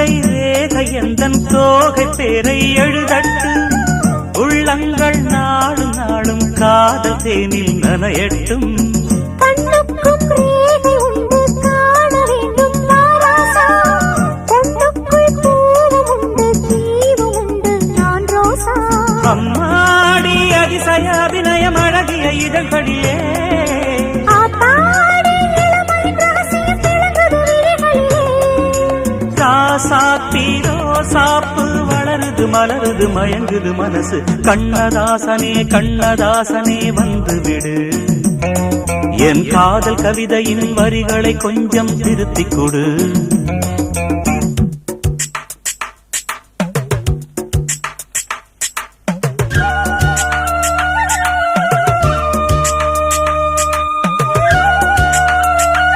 கவிதை ரேகை எந்தன் தோகை பேரை எழுதட்டு உள்ளங்கள் நாளும் நாளும் காதல் தேனில் நனையட்டும் அம்மாடி அதிசய அபிநயம் அழகிய இதழ்களிலே சாப்பீரோ சாப்பு வளருது மலருது மயங்குது மனசு கண்ணதாசனே கண்ணதாசனே வந்துவிடு என் காதல் கவிதையின் வரிகளை கொஞ்சம் திருத்திக் கொடு